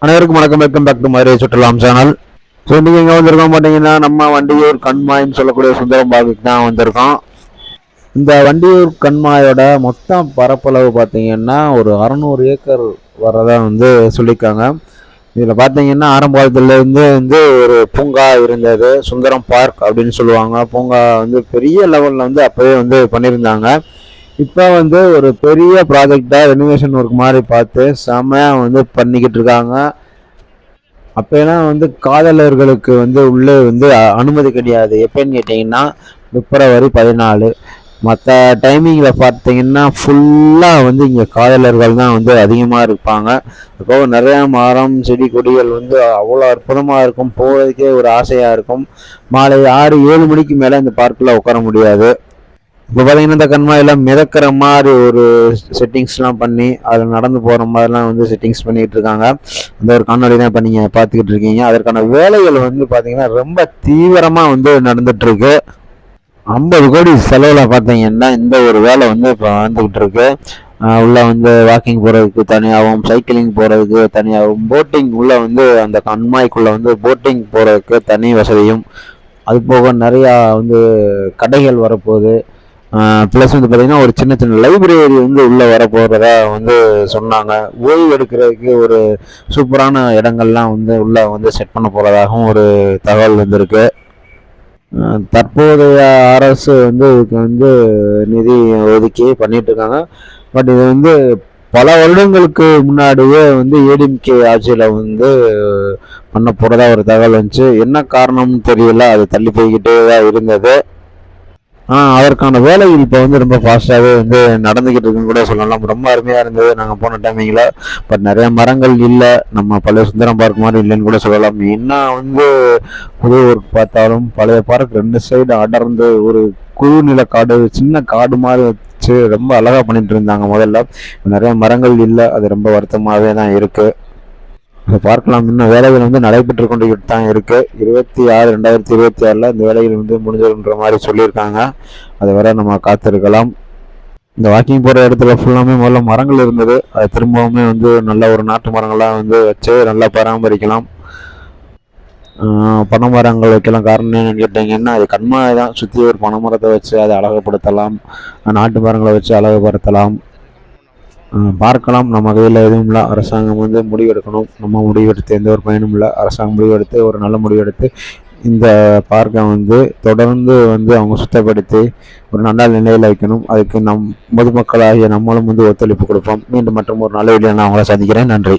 அனைவருக்கும் வணக்கம். Welcome back to Madurai சுற்றுலாம் சேனல். ஸோ இன்றைக்கி எங்கே வந்திருக்கோம் பார்த்தீங்கன்னா, நம்ம வண்டியூர் கண்மாயின்னு சொல்லக்கூடிய சுந்தரம் பார்க்குக்கு தான் வந்திருக்கோம். இந்த வண்டியூர் கண்மாயோட மொத்தம் பரப்பளவு பார்த்தீங்கன்னா ஒரு 600 ஏக்கர் வரதா சொல்லியிருக்காங்க. இதில் பார்த்தீங்கன்னா ஆரம்பத்துலேருந்து ஒரு பூங்கா இருந்தது, சுந்தரம் பார்க் அப்படின்னு சொல்லுவாங்க. பூங்கா பெரிய லெவலில் அப்போவே பண்ணியிருந்தாங்க. இப்போ ஒரு பெரிய ப்ராஜெக்டாக ரெனோவேஷன் ஒர்க் மாதிரி பார்த்து செம்மையாக பண்ணிக்கிட்டு இருக்காங்க. அப்போலாம் காதலர்களுக்கு உள்ளே அனுமதி கிடையாது. எப்போன்னு கேட்டிங்கன்னா பிப்ரவரி 14. மற்ற டைமிங்கில் பார்த்தீங்கன்னா ஃபுல்லாக இங்கே காதலர்கள் தான் அதிகமாக இருப்பாங்க. அப்போ நிறையா மரம் செடி கொடிகள் அவ்வளோ அற்புதமாக இருக்கும். போகிறதுக்கே ஒரு ஆசையாக இருக்கும். மாலை 6-7 மணிக்கு மேலே இந்த பார்க்கில் உட்கார முடியாது. இப்போ பார்த்தீங்கன்னா இந்த கண்மாயெல்லாம் மிதக்கிற மாதிரி ஒரு செட்டிங்ஸ்லாம் பண்ணி அதில் நடந்து போகிற மாதிரிலாம் செட்டிங்ஸ் பண்ணிகிட்டு இருக்காங்க. அந்த ஒரு காணொலி தான் இப்போ நீங்கள் பார்த்துக்கிட்டு இருக்கீங்க. அதற்கான வேலைகள் பார்த்தீங்கன்னா ரொம்ப தீவிரமாக நடந்துகிட்ருக்கு. 50 கோடி செலவில் பார்த்தீங்கன்னா இந்த ஒரு வேலை இப்போ வந்துக்கிட்டு இருக்கு. உள்ள வாக்கிங் போகிறதுக்கு தனியாகவும், சைக்கிளிங் போகிறதுக்கு தனியாகவும், போட்டிங் உள்ள அந்த கண்மாய்க்குள்ளே போட்டிங் போகிறதுக்கு தனி வசதியும், அது போக நிறையா கடைகள் வரப்போகுது. ப்ளஸ் பார்த்தீங்கன்னா ஒரு சின்ன சின்ன லைப்ரரி உள்ளே வர போகிறதா சொன்னாங்க. ஓய்வு எடுக்கிறதுக்கு ஒரு சூப்பரான இடங்கள்லாம் உள்ளே செட் பண்ண போகிறதாகவும் ஒரு தகவல் வந்திருக்கு. தற்போதைய அரசு இதுக்கு நிதி ஒதுக்கி பண்ணிட்டு இருக்காங்க. பட் இது பல வருடங்களுக்கு முன்னாடியே ஏடிஎம்கே ஆட்சியில் பண்ண போகிறதா ஒரு தகவல் வந்துச்சு. என்ன காரணம்னு தெரியல, அது தள்ளி போய்கிட்டே தான் இருந்தது. அதற்கான வேலைகள் இப்போ ரொம்ப ஃபாஸ்ட்டாகவே நடந்துக்கிட்டு இருக்குன்னு கூட சொல்லலாம். ரொம்ப அருமையாக இருந்தது நாங்கள் போன டைமிங்கில். பட் நிறைய மரங்கள் இல்லை, நம்ம பழைய சுந்தரம் பார்க் மாதிரி இல்லைன்னு கூட சொல்லலாம். என்ன புது ஊருக்கு பார்த்தாலும் பழைய பார்க் 2 சைடு அடர்ந்து ஒரு குறுநில காடு, சின்ன காடு மாதிரி வச்சு ரொம்ப அழகாக பண்ணிட்டு இருந்தாங்க முதல்ல. நிறைய மரங்கள் இல்லை, அது ரொம்ப வருத்தமாகவே தான் இருக்குது. அதை பார்க்கலாம். இன்னும் வேலைகள் நடைபெற்று கொண்டுகிட்டு தான் இருக்குது. 2026 இந்த வேலைகள் முடிஞ்சிருன்ற மாதிரி சொல்லியிருக்காங்க. அதை வர நம்ம காத்திருக்கலாம். இந்த வாக்கிங் போகிற இடத்துல ஃபுல்லாமே முதல்ல மரங்கள் இருந்தது. அதை திரும்பவுமே நல்ல ஒரு நாட்டு மரங்கள்லாம் வச்சு நல்லா பராமரிக்கலாம். பனை மரங்கள் வைக்கலாம். காரணம் என்னன்னு கேட்டிங்கன்னா, அது கண்மாய் தான், சுற்றி ஒரு பனை மரத்தை வச்சு அதை அழகுப்படுத்தலாம். நாட்டு மரங்களை வச்சு அழகுபடுத்தலாம். பார்க்கலாம். நம்ம கையில் எதுவும் இல்லை. அரசாங்கம் முடிவெடுக்கணும். நம்ம முடிவெடுத்து எந்த ஒரு பயனும் இல்லை. அரசாங்கம் முடிவெடுத்து ஒரு நல்ல முடிவெடுத்து இந்த பார்க்கை தொடர்ந்து அவங்க சுத்தப்படுத்தி ஒரு நல்ல நிலையில் வைக்கணும். அதுக்கு பொதுமக்களாகிய நம்மளும் ஒத்துழைப்பு கொடுப்போம். மீண்டும் மற்றும் ஒரு நல்ல வீடியோ நான் அவங்கள சந்திக்கிறேன். நன்றி.